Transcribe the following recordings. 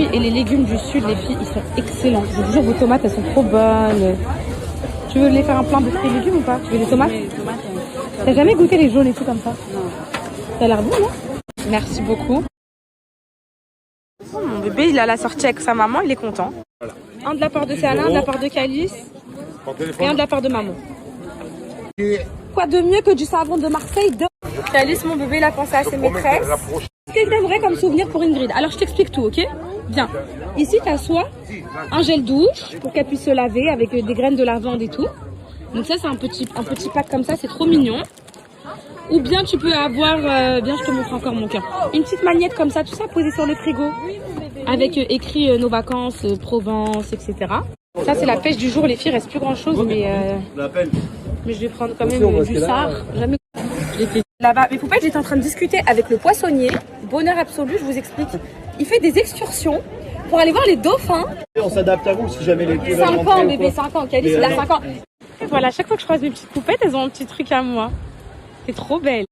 fruits et les légumes du sud, les filles, ils sont excellents. Je vous jure, vos tomates, elles sont trop bonnes. Tu veux les faire un plein de fruits et légumes ou pas? Tu veux des tomates? T'as jamais goûté les jaunes et tout comme ça? Non. Ça a l'air bon, non? Merci beaucoup. Mon bébé, il a la sortie avec sa maman, il est content. Voilà. Un de la part de Céana, un de la part de Calice et un de la part de maman. Quoi de mieux que du savon de Marseille de... Calice, mon bébé, il a pensé à ses maîtresses. Qu'est-ce que t'aimerais comme souvenir pour Ingrid? Alors, je t'explique tout, ok? Bien. Ici, t'as soit un gel douche pour qu'elle puisse se laver avec des graines de lavande et tout. Donc ça, c'est un petit pack comme ça, c'est trop mignon. Ou bien tu peux avoir, bien je te montre encore mon cœur, une petite magnette comme ça, tout ça posé sur le frigo. Avec écrit nos vacances, Provence, etc. Ça, c'est la pêche du jour, les filles, il reste plus grand chose, mais je vais prendre quand même du sard. Jamais... Là-bas, mes poupettes, j'étais en train de discuter avec le poissonnier. Bonheur absolu, je vous explique. Il fait des excursions pour aller voir les dauphins. On s'adapte à vous si jamais les 5 ans, bébé, 5 ans. Calice, il a 5 ans. Et voilà, à chaque fois que je croise mes petites poupettes, elles ont un petit truc à moi. C'est trop belle.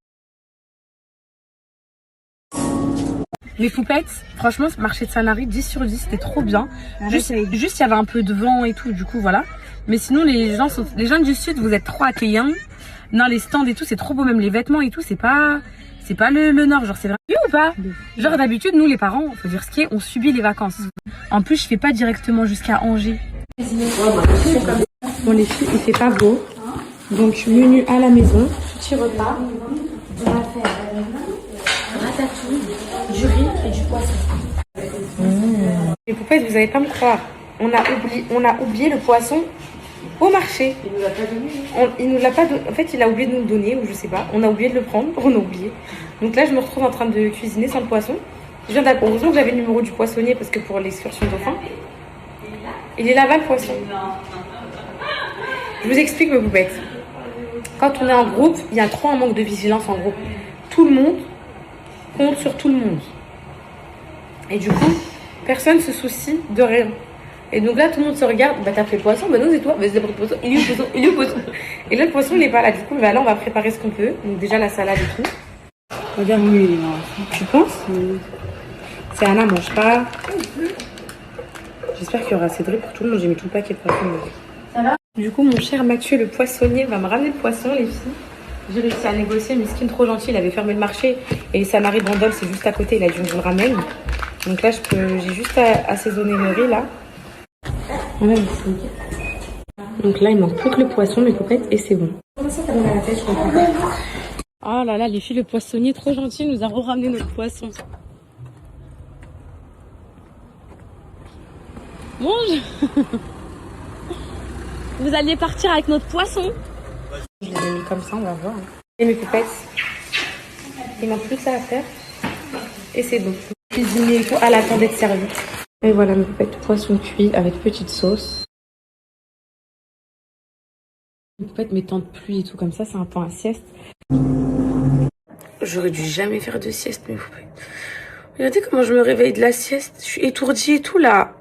Les poupettes, franchement, ce marché de Sanary, 10 sur 10, c'était trop bien. Juste, il y avait un peu de vent et tout, du coup, voilà. Mais sinon, les gens du sud, vous êtes trop accueillants. Non, les stands et tout, c'est trop beau, même les vêtements et tout, c'est pas le nord, genre, c'est vrai ou pas? Genre, d'habitude, nous, les parents, faut dire ce qui est, on subit les vacances. En plus, je fais pas directement jusqu'à Angers. Bon, les filles, il fait pas beau. Donc, menu à la maison, petit repas. On va faire ratatouille, du riz et du poisson. Les poupettes, vous allez pas me croire. On a oublié le poisson au marché. Il nous l'a pas donné. Il nous l'a pas donné. En fait, il a oublié de nous le donner, ou je sais pas. On a oublié de le prendre. On a oublié. Donc là, je me retrouve en train de cuisiner sans le poisson. Je viens d'apprendre. Heureusement que j'avais le numéro du poissonnier parce que pour l'excursion dauphin, il est là-bas le poisson. Je vous explique mes poupettes. Quand on est en groupe, il y a trop un manque de vigilance en groupe. Tout le monde compte sur tout le monde. Et du coup, personne ne se soucie de rien. Et donc là, tout le monde se regarde. Bah, t'as fait le poisson? Bah non, c'est toi. Bah, c'est pas le poisson. Il est où le poisson? Il est où le poisson? Et là, le poisson, il est pas là. Du coup, bah, là, on va préparer ce qu'on peut. Donc déjà, la salade et tout. Regarde, oui, tu penses? C'est Anna, mange pas. J'espère qu'il y aura assez de riz pour tout le monde. J'ai mis tout le paquet de poisson. Ça va? Du coup, mon cher Mathieu, le poissonnier, va me ramener le poisson, les filles. J'ai réussi à négocier, Miskin trop gentil, il avait fermé le marché. Et Sanary Brandol, c'est juste à côté, il a dit on vous le ramène. Donc là, j'ai juste à assaisonner le riz, là. Voilà, ici. Donc là, il manque plus que le poisson, mes poupettes, et c'est bon. Comment ça, t'as donné à la tête, je comprends pas. Oh là là, les filles, le poissonnier, trop gentil, nous a ramené notre poisson. Bonjour. Vous alliez partir avec notre poisson? Je les ai mis comme ça, on va voir. Et mes poupettes, il manque plus que ça à faire. Et c'est bon. Cuisiner et tout, à la temps d'être servi. Et voilà mes poupettes, poisson cuit avec petite sauce. Mes poupettes, mes temps de pluie et tout comme ça, c'est un temps à sieste. J'aurais dû jamais faire de sieste, mes poupettes. Regardez comment je me réveille de la sieste. Je suis étourdie et tout là.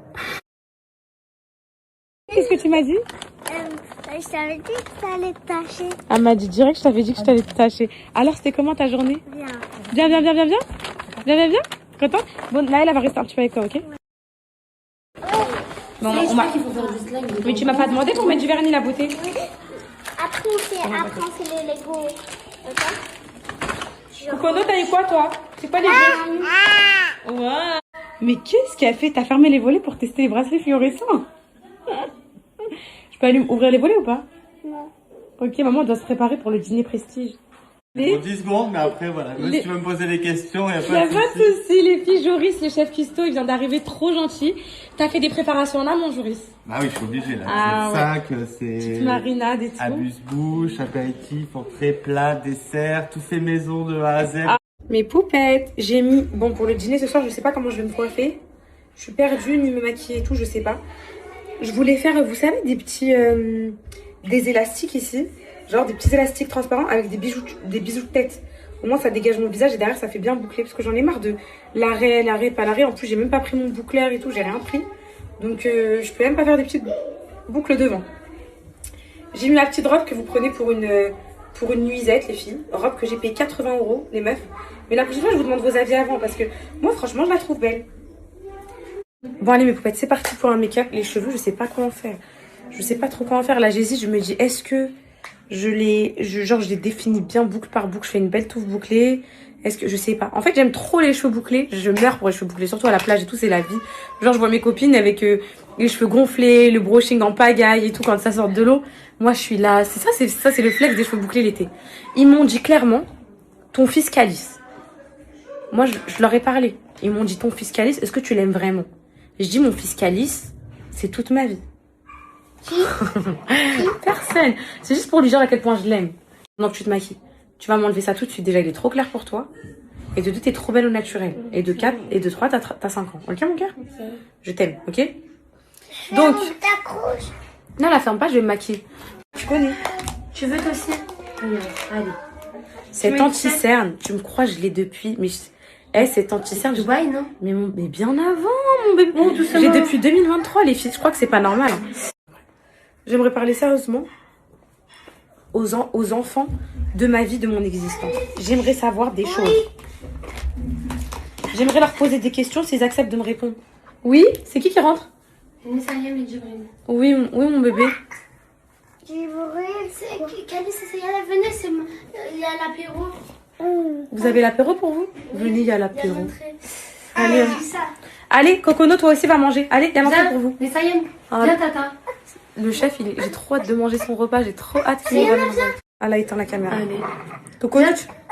Qu'est-ce que tu m'as dit? Je t'avais dit que ça allait te tâcher. Elle m'a dit direct, je t'avais dit que je t'allais te tâcher. Alors, c'était comment ta journée? Bien. Bien, bien, bien, bien, bien. Bien, bien, bien. Contente? Bon, là, elle va rester un petit peu avec toi, ok? Bon, on m'a... Mais tu m'as pas demandé pour mettre du vernis, la beauté? Oui. Après, on fait les Lego. Ok? Kokono, t'as eu quoi, toi? C'est quoi les jeux? Ouais. Mais qu'est-ce qu'elle fait? T'as fermé les volets pour tester les bracelets fluorescents? Je peux aller ouvrir les volets ou pas? Non. Ok, maman doit se préparer pour le dîner prestige. Pour 10 secondes, mais après, voilà. Même si tu veux me poser des questions, il n'y a Il n'y a pas de souci, les filles. Joris, le chef cuistot, il vient d'arriver, trop gentil. T'as fait des préparations en amont, Joris? Ah oui, je suis obligé, là. Ah, c'est sac, c'est... Petite marinade et tout. Amuse-bouche, apéritif, entrée, plat, dessert, tout fait maison de A à Z. Ah, mes poupettes, j'ai mis... Bon, pour le dîner ce soir, je sais pas comment je vais me coiffer. Je suis perdue, ni me maquiller et tout, je sais pas. Je voulais faire, vous savez, des petits... des élastiques ici. Genre des petits élastiques transparents avec des bijoux de tête. Au moins, ça dégage mon visage et derrière, ça fait bien boucler. Parce que j'en ai marre de l'arrêt, pas l'arrêt. En plus, j'ai même pas pris mon boucleur et tout. J'ai rien pris. Donc, je peux même pas faire des petites boucles devant. J'ai mis la petite robe que vous prenez pour une nuisette, les filles. Robe que j'ai payé 80 €, les meufs. Mais la prochaine fois, je vous demande vos avis avant. Parce que moi, franchement, je la trouve belle. Bon, allez, mes poupettes, c'est parti pour un make-up. Les cheveux, je sais pas comment faire. Je sais pas trop comment faire. Là, j'hésite. Je me dis, est-ce que je les définis bien boucle par boucle. Je fais une belle touffe bouclée. Est-ce que je sais pas. En fait, j'aime trop les cheveux bouclés. Je meurs pour les cheveux bouclés, surtout à la plage et tout, c'est la vie. Genre, je vois mes copines avec les cheveux gonflés, le brushing en pagaille et tout quand ça sort de l'eau. Moi, je suis là. C'est ça, c'est le flex des cheveux bouclés l'été. Ils m'ont dit clairement, ton fils Calice. Moi, je leur ai parlé. Ils m'ont dit, ton fils Calice, est-ce que tu l'aimes vraiment? Je dis, mon fils Calice, c'est toute ma vie. Personne. C'est juste pour lui dire à quel point je l'aime. Donc, tu te maquilles. Tu vas m'enlever ça tout de suite. Déjà, il est trop clair pour toi. Et de deux, t'es trop belle au naturel. Et de 4, et de 3, t'as 5 ans. Ok, mon cœur? Je t'aime, ok? Donc. Non, la ferme pas, je vais me maquiller. Tu connais. Tu veux toi aussi? Allez. Cette anti-cerne, tu me crois, je l'ai depuis. Mais cette anti-cerne. Dubaï, non? Mais bien avant, mon bébé. Bon, j'ai depuis 2023, les filles. Je crois que c'est pas normal. Hein. J'aimerais parler sérieusement aux enfants de ma vie, de mon existence. J'aimerais savoir des choses. J'aimerais leur poser des questions s'ils acceptent de me répondre. Oui, c'est qui rentre? Nessayem et Djibril. Oui, mon bébé. Djibril, C'est Calice et Sayala, venez, il y a l'apéro. Vous avez l'apéro pour vous? Venez, il y a l'apéro. Allez, ça. allez, Cocono, toi aussi va manger. Allez, il y a l'entrée pour vous. Nessayem, Ah. viens tata. Le chef, j'ai trop hâte de manger son repas. J'ai trop hâte qu'il me manger. Ah là, éteins la caméra. Allez. Cocono,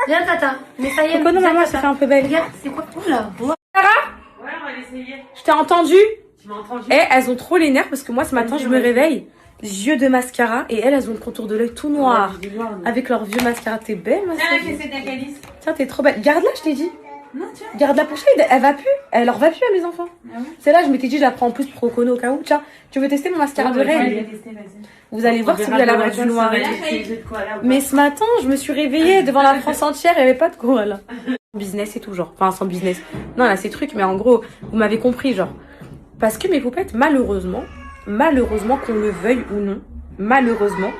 Viens tata. Nessayem, Cocono, viens maman, ça tata. fait un peu belle. Regarde, c'est quoi? Oula. Ouais, on va l'essayer. Je t'ai entendu? Tu m'as entendu? Elles ont trop les nerfs parce que moi, ce matin, je me réveille. Yeux de mascara et elles ont le contour de l'œil tout noir. Avec leur vieux mascara. T'es belle, ma soeur. Tiens, t'es trop belle. Garde-la, je t'ai dit. Non, tiens. Garde-la pour ça. Elle va plus. Elle leur va plus à mes enfants. C'est là, je m'étais dit, je la prends en plus pour Cocono au cas où. Tiens, tu veux tester mon mascara de reine? Vous allez voir si vous allez avoir du noir. Mais ce matin, je me suis réveillée devant la France entière. Il n'y avait pas de quoi là. Business et tout, genre. Enfin, sans business. Non, là, c'est truc, mais en gros, vous m'avez compris, genre. Parce que mes poupettes, malheureusement, qu'on le veuille ou non, malheureusement,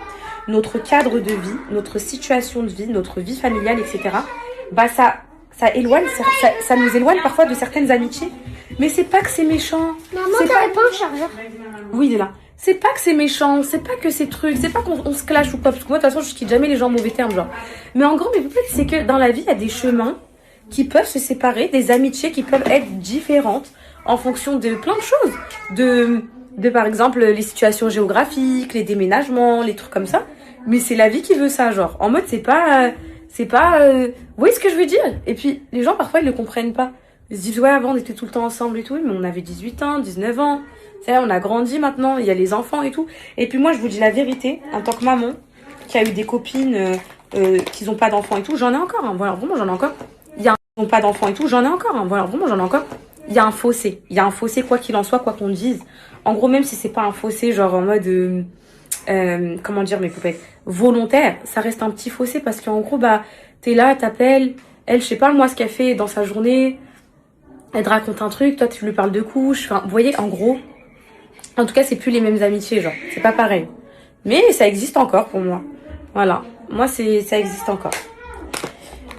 notre cadre de vie, notre situation de vie, notre vie familiale, etc., bah ça éloigne, ça nous éloigne parfois de certaines amitiés. Mais c'est pas que c'est méchant. Maman, C'est t'avais pas un chargeur? Oui, il est là. C'est pas que c'est méchant, c'est pas que c'est truc, c'est pas qu'on se clash ou quoi. Parce que moi, de toute façon, je quitte jamais les gens en mauvais termes, genre. Mais en gros, mais peut-être c'est que dans la vie, il y a des chemins qui peuvent se séparer, des amitiés qui peuvent être différentes en fonction de plein de choses. De par exemple, les situations géographiques, les déménagements, les trucs comme ça. Mais c'est la vie qui veut ça, genre. En mode, c'est pas, vous voyez ce que je veux dire? Et puis, les gens, parfois, ils le comprennent pas. Ils se disent, ouais, avant, on était tout le temps ensemble et tout, mais on avait 18 ans, 19 ans. C'est là, on a grandi maintenant, il y a les enfants et tout. Et puis moi, je vous dis la vérité, en tant que maman, qui a eu des copines qui n'ont pas d'enfants et tout, j'en ai encore, hein, voilà, vraiment, j'en ai encore. Il y a qui n'ont pas d'enfants et tout, j'en ai encore, hein, voilà, vraiment, j'en ai encore. Il y a un fossé. Il y a un fossé, quoi qu'il en soit, quoi qu'on dise. En gros, même si c'est pas un fossé, genre en mode, comment dire, mes poupées, volontaire, ça reste un petit fossé parce qu'en gros, bah, t'es là, t'appelles, elle, je sais pas, moi, ce qu'elle fait dans sa journée, elle te raconte un truc, toi, tu lui parles de couches, enfin, vous voyez, en gros, en tout cas, c'est plus les mêmes amitiés, genre, c'est pas pareil. Mais ça existe encore pour moi. Voilà. Moi, ça existe encore.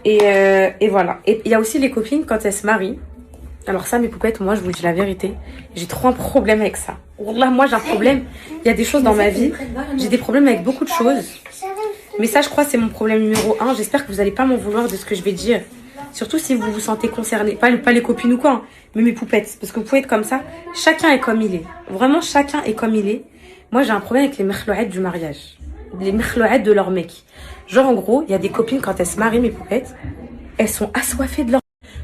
Et voilà. Et il y a aussi les copines quand elles se marient. Alors ça, mes poupettes, moi, je vous dis la vérité. J'ai trop un problème avec ça. Là, moi, j'ai un problème. Il y a des choses dans ma vie. J'ai des problèmes avec beaucoup de choses. Mais ça, je crois, c'est mon problème numéro 1. J'espère que vous n'allez pas m'en vouloir de ce que je vais dire. Surtout si vous vous sentez concerné. Pas les copines ou quoi, hein, mais mes poupettes. Parce que vous pouvez être comme ça. Chacun est comme il est. Vraiment, chacun est comme il est. Moi, j'ai un problème avec les mekhlouettes du mariage. Les mekhlouettes de leur mec. Genre, en gros, il y a des copines, quand elles se marient, mes poupettes, elles sont assoiffées de leur...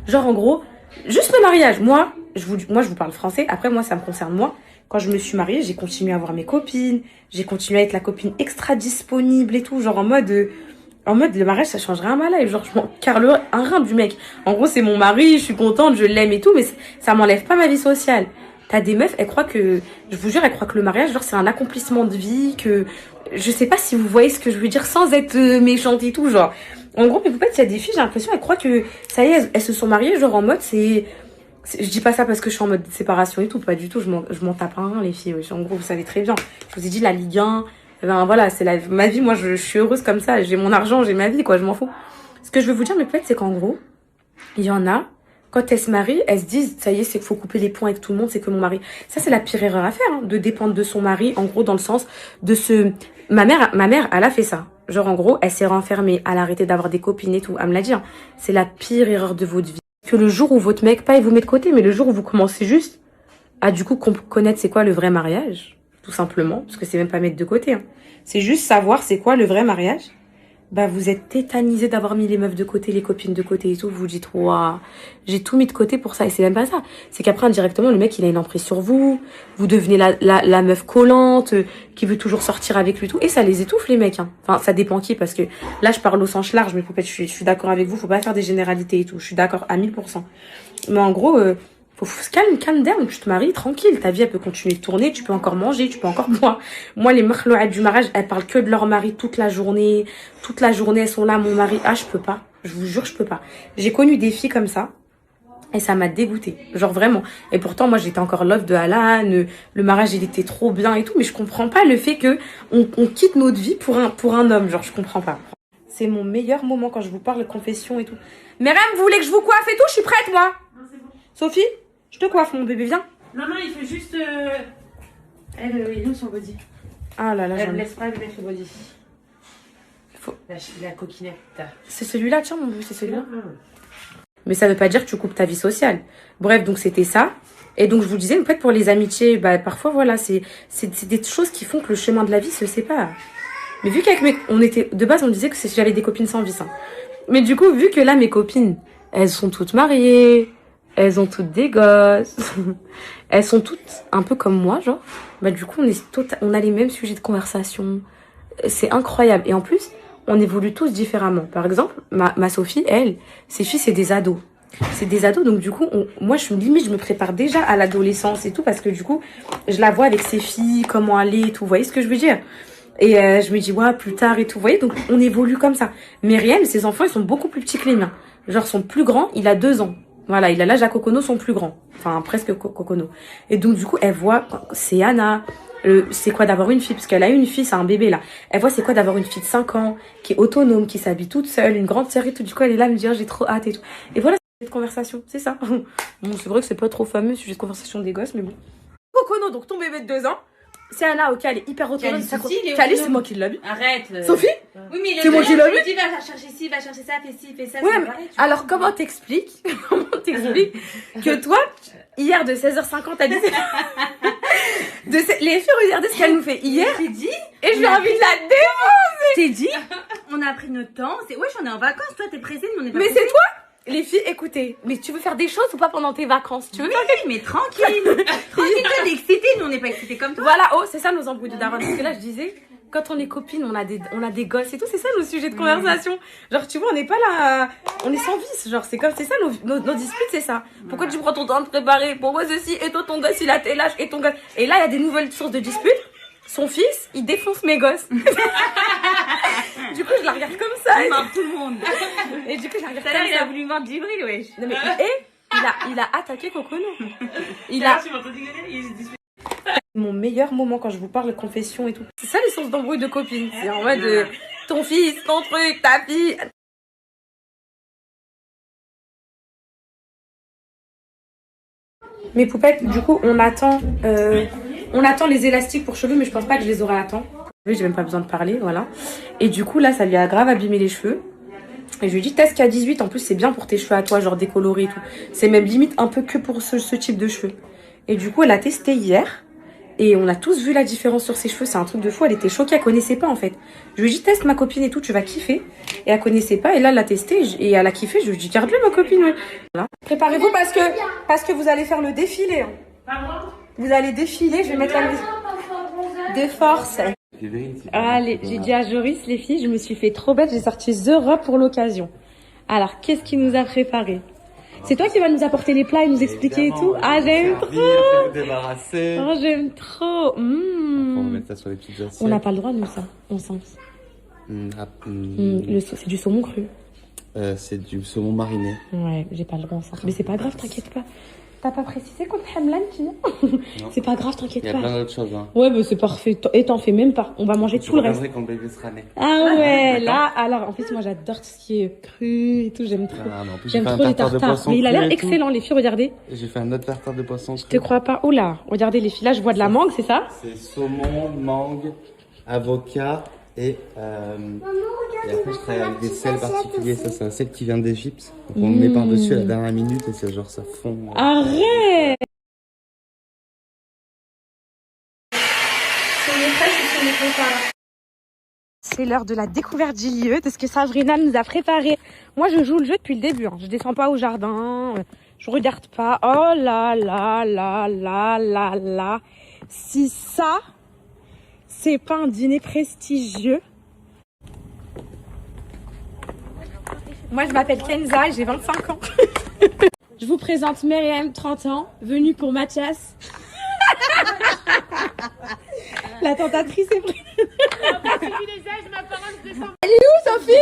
Genre, en gros, juste le mariage. Moi, je vous parle français. Après, moi, ça me concerne moi. Quand je me suis mariée, j'ai continué à voir mes copines. J'ai continué à être la copine extra disponible et tout. Genre, en mode, le mariage, ça changerait un mal. Genre, je m'en carle un rein du mec. En gros, c'est mon mari, je suis contente, je l'aime et tout. Mais ça m'enlève pas ma vie sociale. T'as des meufs, elles croient que... Je vous jure, elles croient que le mariage, genre, c'est un accomplissement de vie, que... Je sais pas si vous voyez ce que je veux dire sans être méchante et tout, genre... En gros, mais peut-être, il y a des filles, j'ai l'impression, elles croient que... Ça y est, elles se sont mariées, genre, en mode, je dis pas ça parce que je suis en mode séparation et tout, pas du tout, je m'en tape un, les filles, ouais. En gros, vous savez très bien. Je vous ai dit, la Ligue 1, ben voilà, c'est ma vie, moi, je suis heureuse comme ça, j'ai mon argent, j'ai ma vie, quoi, je m'en fous. Ce que je veux vous dire, mais peut-être, c'est qu'en gros, il y en a, Quand elles se marient, elles se disent, ça y est, c'est qu'il faut couper les ponts avec tout le monde, c'est que mon mari. Ça, c'est la pire erreur à faire, hein, de dépendre de son mari, en gros, dans le sens de se... Ma mère, elle a fait ça. Genre, en gros, elle s'est renfermée, elle a arrêté d'avoir des copines et tout. Elle me l'a dit, hein. C'est la pire erreur de votre vie. Que le jour où votre mec, pas il vous met de côté, mais le jour où vous commencez juste à, du coup, connaître c'est quoi le vrai mariage, tout simplement, parce que c'est même pas mettre de côté, hein. C'est juste savoir c'est quoi le vrai mariage. Bah, vous êtes tétanisé d'avoir mis les meufs de côté, les copines de côté et tout. Vous vous dites, waouh, j'ai tout mis de côté pour ça. Et c'est même pas ça. C'est qu'après, indirectement, le mec, il a une emprise sur vous. Vous devenez la meuf collante, qui veut toujours sortir avec lui et tout. Et ça les étouffe, les mecs, hein. Enfin, ça dépend qui, parce que là, je parle au sens large, mais peut-être, je suis d'accord avec vous. Faut pas faire des généralités et tout. Je suis d'accord à 1000%. Mais en gros, faut se calme down, tu te maries tranquille, ta vie elle peut continuer de tourner, tu peux encore manger, tu peux encore boire. Moi les makhlouat du mariage, elles parlent que de leur mari toute la journée elles sont là, mon mari, je peux pas, je vous jure je peux pas. J'ai connu des filles comme ça et ça m'a dégoûtée, genre vraiment. Et pourtant moi j'étais encore love de Alan, le mariage il était trop bien et tout, mais je comprends pas le fait que on quitte notre vie pour un homme, genre je comprends pas. C'est mon meilleur moment quand je vous parle de confession et tout. Myriam, vous voulez que je vous coiffe et tout, je suis prête moi. Non, c'est bon. Sophie, je te coiffe mon bébé, viens. Non, il fait juste... Elle, il est où son body? Ah là là, Elle me laisse pas lui mettre le body. Faut... La coquinette. C'est celui-là, tiens mon bébé, c'est celui-là. Mais ça veut pas dire que tu coupes ta vie sociale. Bref, donc c'était ça. Et donc je vous disais, en fait, pour les amitiés, bah parfois voilà, c'est des choses qui font que le chemin de la vie se sépare. Mais vu qu'avec on était... De base, on disait que j'avais des copines sans vice. Hein. Mais du coup, vu que là, mes copines, elles sont toutes mariées... Elles ont toutes des gosses. Elles sont toutes un peu comme moi, genre. Bah, du coup, on a les mêmes sujets de conversation. C'est incroyable. Et en plus, on évolue tous différemment. Par exemple, ma Sophie, elle, ses filles, c'est des ados. C'est des ados, donc du coup, moi, je me prépare déjà à l'adolescence et tout, parce que du coup, je la vois avec ses filles, comment aller et tout. Vous voyez ce que je veux dire? Et je me dis, ouais, plus tard et tout. Vous voyez, donc on évolue comme ça. Myriam, ses enfants, ils sont beaucoup plus petits que les miens. Genre, son plus grand, il a 2 ans. Voilà, il a l'âge à Kokono, son plus grand. Enfin, presque Kokono. Et donc, du coup, elle voit, c'est Anna, c'est quoi d'avoir une fille, parce qu'elle a une fille, c'est un bébé, là. Elle voit c'est quoi d'avoir une fille de 5 ans, qui est autonome, qui s'habille toute seule, une grande sœur et tout. Du coup, elle est là à me dire, j'ai trop hâte et tout. Et voilà, c'est de conversation, c'est ça. Bon, c'est vrai que c'est pas trop fameux, sujet de conversation des gosses, mais bon. Kokono, donc ton bébé de 2 ans. C'est Anna, ok, elle est hyper autonome. Calice, c'est moi qui l'ai vu. Arrête. Sophie? Oui, mais c'est moi qui l'ai vu. Il va chercher ci, va chercher ça, fais ci, fais ça. Ouais, mais alors comment t'expliques que toi, hier de 16h50 à 17h, les filles, regardez ce qu'elle nous fait hier. J'ai dit. Et je lui ai envie de la défoncer. T'es dit. On a pris notre temps. Wesh, on est en vacances. Toi, t'es pressée, mais on est pas Mais pressés. c'est toi. Les filles, écoutez, mais tu veux faire des choses ou pas pendant tes vacances? Tu veux faire quelque... mais tranquille. Tranquille, toi, t'es excitée, nous, on n'est pas excitée comme toi. Voilà, oh, c'est ça nos embrouilles de daron. Parce que là, je disais, quand on est copines, on a des gosses et tout, c'est ça nos sujets de conversation. Genre, tu vois, on n'est pas là, on est sans vice. Genre, c'est ça, nos disputes, c'est ça. Pourquoi tu prends ton temps de préparer? Pourquoi ceci? Et toi, ton gosse, il a tel âge, et ton gosse. Et là, il y a des nouvelles sources de disputes. Son fils, il défonce mes gosses. Du coup, je la regarde comme ça. Il marre tout le monde. Et du coup, je la regarde Tout à comme l'heure, il ça. a voulu vendre Djibril, wesh. Non, mais, il a attaqué Kokono. Il a... Mon meilleur moment quand je vous parle de confession et tout. C'est ça les sources d'embrouille de copines. C'est en mode ton fils, ton truc, ta fille. Mes poupettes, du coup, on attend les élastiques pour cheveux, mais je pense pas que je les aurai à temps. J'ai même pas besoin de parler, voilà. Et du coup, là, ça lui a grave abîmé les cheveux. Et je lui ai dit, teste qu'à 18, en plus, c'est bien pour tes cheveux à toi, genre décolorés et tout. C'est même limite un peu que pour ce type de cheveux. Et du coup, elle a testé hier. Et on a tous vu la différence sur ses cheveux, c'est un truc de fou. Elle était choquée, elle connaissait pas en fait. Je lui ai dit, teste ma copine et tout, tu vas kiffer. Et elle connaissait pas, et là, elle l'a testé, et elle a kiffé. Je lui ai dit, garde-le ma copine, oui. Voilà. Préparez-vous parce que vous allez faire le défilé. Hein. Pardon? Vous allez défiler, je vais mettre la musique. De force. Allez, j'ai dit à Joris, les filles, je me suis fait trop bête, j'ai sorti The Robe pour l'occasion. Alors, qu'est-ce qu'il nous a préparé? C'est toi qui vas nous apporter les plats et nous expliquer et tout? Ah, j'aime trop! Oh, j'aime trop! On va mettre ça sur les petites assiettes. On n'a pas le droit, nous, ça, on sens. C'est du saumon cru. C'est du saumon mariné. Ouais, j'ai pas le droit, ça. Mais c'est pas grave, t'inquiète pas. T'as pas précisé qu'on te hamlan, sinon? C'est pas grave, t'inquiète pas. Il y a plein d'autres choses. Hein. Ouais, bah c'est parfait. Et t'en fais même pas. On va manger tout le reste. Quand le bébé sera né. Ah ouais, là, alors en plus, moi j'adore tout ce qui est cru et tout, j'aime trop. Ah, non, en plus, J'aime trop les tartares. Mais il a l'air excellent, les filles, regardez. J'ai fait un autre tartare de poisson. Je te crois pas. Oh là, regardez les filles, là je vois de la mangue, c'est ça? C'est saumon, mangue, avocat et après je travaille avec des sels particuliers. Ça, c'est un sel qui vient d'Égypte. Donc on le met par-dessus à la dernière minute et c'est genre ça fond. Arrête! C'est l'heure de la découverte du lieu, de ce que Sabrina nous a préparé. Moi, je joue le jeu depuis le début. Hein. Je descends pas au jardin, je regarde pas. Oh là là là là là là. Si ça, c'est pas un dîner prestigieux. Moi, je m'appelle Kenza, j'ai 25 ans. Je vous présente Myriam, 30 ans, venue pour Mathias. La tentatrice est prête. Elle est où, Sophie?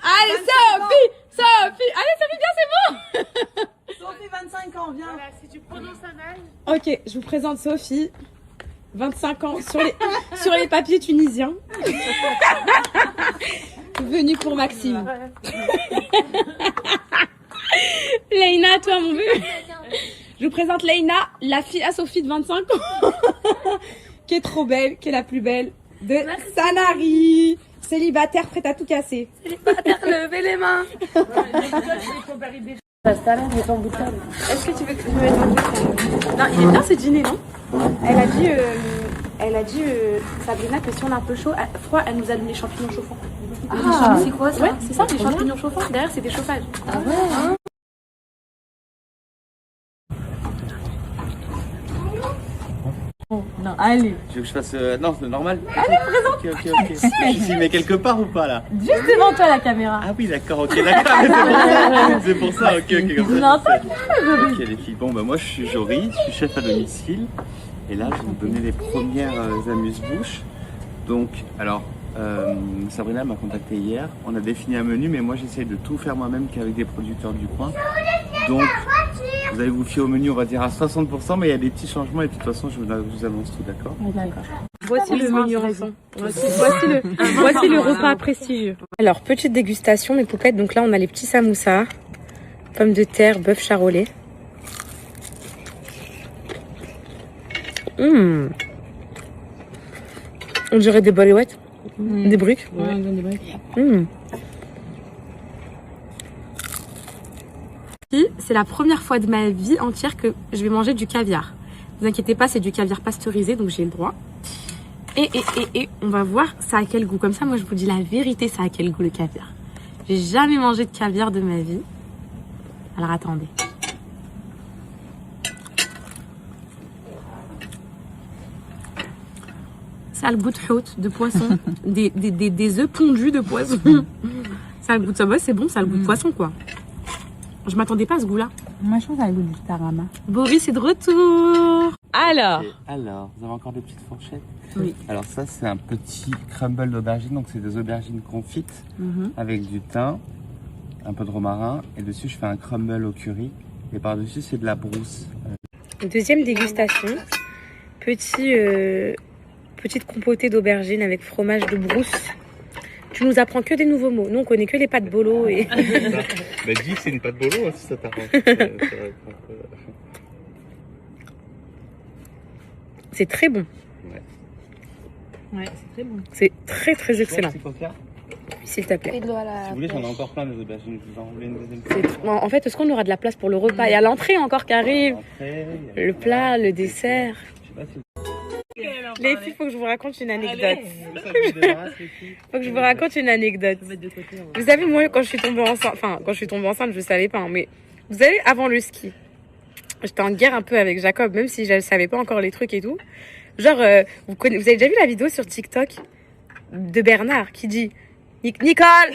Allez, Sophie! Sophie! Allez, Sophie, viens, c'est bon! Sophie, 25 ans, viens. Voilà, si tu prononces un âge. Ok, je vous présente Sophie. 25 ans sur les papiers tunisiens. Venue pour Maxime. Leïna, toi, mon bébé. Je vous présente Leïna, la fille à Sophie de 25 ans. Qui est trop belle, qui est la plus belle de Sanary. Célibataire, prête à tout casser. Célibataire, levez les mains. Est-ce que tu veux que je me mette un peu? Non, il est bien ce dîner, non? Elle a dit Sabrina que si on a un peu chaud, froid, elle nous allume les champignons chauffants. Ah, c'est quoi ça? Ouais, c'est ça, les champignons chauffants. Derrière, c'est des chauffages. Ah ouais. Non, allez. Tu veux que je fasse. Non, c'est normal. Allez, présente. Ok. Je suis mais quelque part ou pas là? Juste devant toi la caméra. Ah oui, d'accord, ok, d'accord. C'est pour ça, ok, comme ça. Non, Ok, les filles. Bon, bah moi je suis Jory, je suis chef à domicile. Et là, je vais vous donner les premières amuse-bouches. Donc, alors, Sabrina m'a contacté hier. On a défini un menu, mais moi j'essaye de tout faire moi-même qu'avec des producteurs du coin. Donc, vous allez vous fier au menu, on va dire à 60%, mais il y a des petits changements et de toute façon, je vous annonce tout, d'accord? Voici le menu enfant. Voici le repas prestigieux. Alors, petite dégustation, mes poupettes. Donc là, on a les petits samoussas, pommes de terre, bœuf charolais. On dirait des balouettes, des briques. Ouais, des briques. C'est la première fois de ma vie entière que je vais manger du caviar. Ne vous inquiétez pas, c'est du caviar pasteurisé, donc j'ai le droit. Et on va voir ça a quel goût. Comme ça, moi, je vous dis la vérité, ça a quel goût le caviar. J'ai jamais mangé de caviar de ma vie. Alors, attendez. Ça a le goût de haute, de poisson. des œufs pondus de poisson. Ça a le goût de ça. Ouais, c'est bon, ça a le goût de poisson, quoi. Je m'attendais pas à ce goût-là. Moi, je trouve que ça a le goût du tarama. Boris est de retour. Alors, vous avez encore des petites fourchettes? Oui. Alors ça, c'est un petit crumble d'aubergines. Donc c'est des aubergines confites avec du thym, un peu de romarin. Et dessus, je fais un crumble au curry. Et par-dessus, c'est de la brousse. deuxième dégustation. Petite compotée d'aubergines avec fromage de brousse. Tu nous apprends que des nouveaux mots. Nous, on connaît que les pâtes bolo et... Bah dis, c'est une pâte bolo, hein, si ça t'arrange. C'est très bon. Ouais, c'est très bon. C'est très très excellent. Coca. S'il te plaît. Si vous voulez, j'en ai encore plein des aubergines. Je vous en voulais une deuxième fois. En fait, est-ce qu'on aura de la place pour le repas? Il y a l'entrée encore qui arrive. Le plat, le dessert. Je sais pas si... Les filles, faut que je vous raconte une anecdote. Faut que je vous raconte une anecdote. Vous savez, moi, quand je suis tombée enceinte, je savais pas, hein, mais vous savez, avant le ski, j'étais en guerre un peu avec Jacob, même si je ne savais pas encore les trucs et tout. Genre, vous avez déjà vu la vidéo sur TikTok de Bernard qui dit Nicole,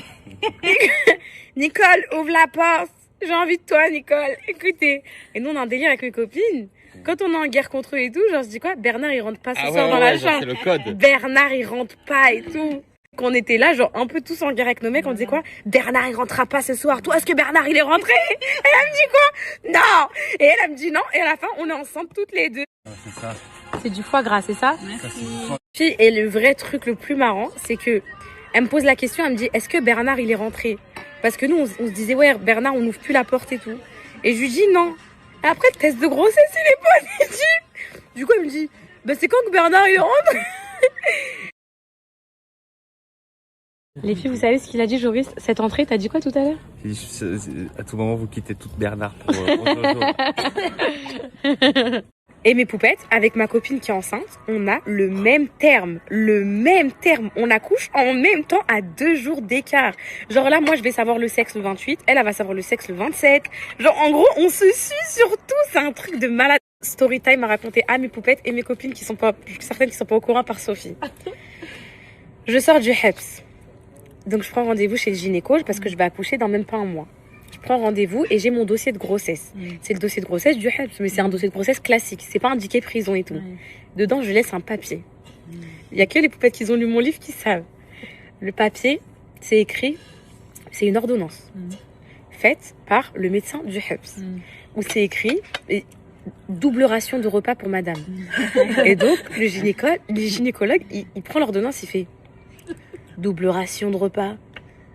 Nicole, ouvre la porte. J'ai envie de toi, Nicole. Écoutez. Et nous, on a un délire avec mes copines. Quand on est en guerre contre eux et tout, genre, je dis quoi? Bernard, il rentre pas ce soir dans la chambre. C'est le code. Bernard, il rentre pas et tout. Qu'on était là, genre un peu tous en guerre avec nos mecs, on disait quoi? Bernard il rentrera pas ce soir. Toi, est-ce que Bernard il est rentré? Et elle me dit quoi? Non. Et elle me dit non. Et à la fin, on est ensemble toutes les deux. C'est ça. C'est du foie gras, c'est ça? Merci. Et le vrai truc le plus marrant, c'est que elle me pose la question, elle me dit est-ce que Bernard il est rentré? Parce que nous on se disait ouais Bernard on n'ouvre plus la porte et tout. Et je lui dis non. Et après le test de grossesse il est positif. Du coup elle me dit bah c'est quand que Bernard il rentre? Les filles, vous savez ce qu'il a dit, Joris? Cette entrée, t'as dit quoi tout à l'heure? À tout moment, vous quittez toute Bernard pour Jojo. Et mes poupettes, avec ma copine qui est enceinte, on a le même terme. Le même terme. On accouche en même temps à 2 jours d'écart. Genre là, moi, je vais savoir le sexe le 28. Elle va savoir le sexe le 27. Genre, en gros, on se suit sur tout. C'est un truc de malade. Storytime à raconter à mes poupettes et mes copines qui sont pas, certaines qui sont pas au courant par Sophie. Je sors du HEPS. Donc, je prends rendez-vous chez le gynéco parce que je vais accoucher dans même pas un mois. Je prends rendez-vous et j'ai mon dossier de grossesse. C'est le dossier de grossesse du HEPS, mais c'est un dossier de grossesse classique. C'est pas indiqué prison et tout. Dedans, je laisse un papier. Il y a que les poupettes qui ont lu mon livre qui savent. Le papier, c'est écrit, c'est une ordonnance faite par le médecin du HEPS. Où c'est écrit double ration de repas pour madame. Et donc, le gynécologue, il prend l'ordonnance, il fait double ration de repas.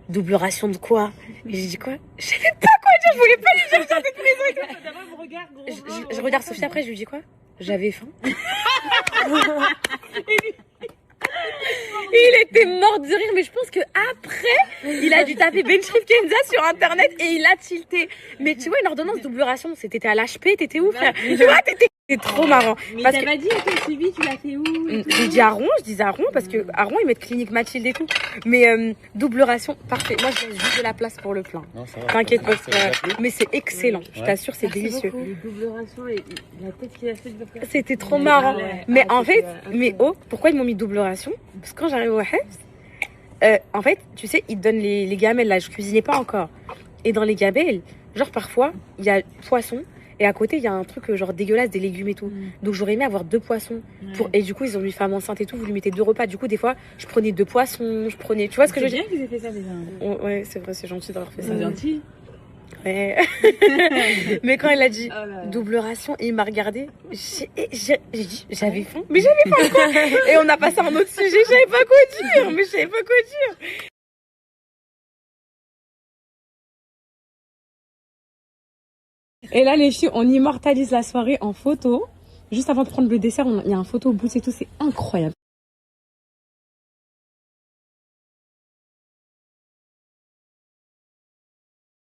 Double ration de quoi? Et j'ai dit quoi? Je savais pas quoi dire, je voulais pas lui dire ça cette maison. Je regarde Sophie après, je lui dis quoi? J'avais faim. Il était mort de rire, mais je pense que après, il a dû taper Benchif Kenza sur internet et il a tilté. Mais tu vois, une ordonnance double ration, t'étais à l'HP, t'étais où frère? Tu vois, c'était trop marrant. Mais parce t'as que pas dit ton suivi, tu l'as fait où? je dis à Rouen, parce que à Rouen ils mettent clinique Mathilde et tout. Mais double ration, parfait. Moi je laisse juste de la place pour le plein. T'inquiète pas, mais c'est excellent. Je t'assure, c'est délicieux. Les double rations et la tête qu'il a fait de faire. C'était trop marrant. Mais en fait, pourquoi ils m'ont mis double ration? Parce que quand j'arrive au HEPS, en fait, tu sais, ils te donnent les gamelles là. Je cuisinais pas encore. Et dans les gamelles, genre parfois, il y a poisson. Et à côté, il y a un truc genre dégueulasse, des légumes et tout. Donc j'aurais aimé avoir 2 poissons. Et du coup, ils ont mis femme enceinte et tout, vous lui mettez 2 repas. Du coup, des fois, je prenais 2 poissons, je prenais... Tu vois ce que je veux dire? C'est bien qu'ils aient fait ça déjà. Ouais, c'est vrai, c'est gentil d'avoir fait ça. C'est gentil. Ouais. Mais quand elle a dit double ration, il m'a regardé. J'ai dit, j'avais faim. Mais j'avais pas quoi. Et on a passé à un autre sujet, je savais pas quoi dire. Mais je savais pas quoi dire. Et là, les filles, on immortalise la soirée en photo. Juste avant de prendre le dessert, il y a un photo au bout et tout, c'est incroyable.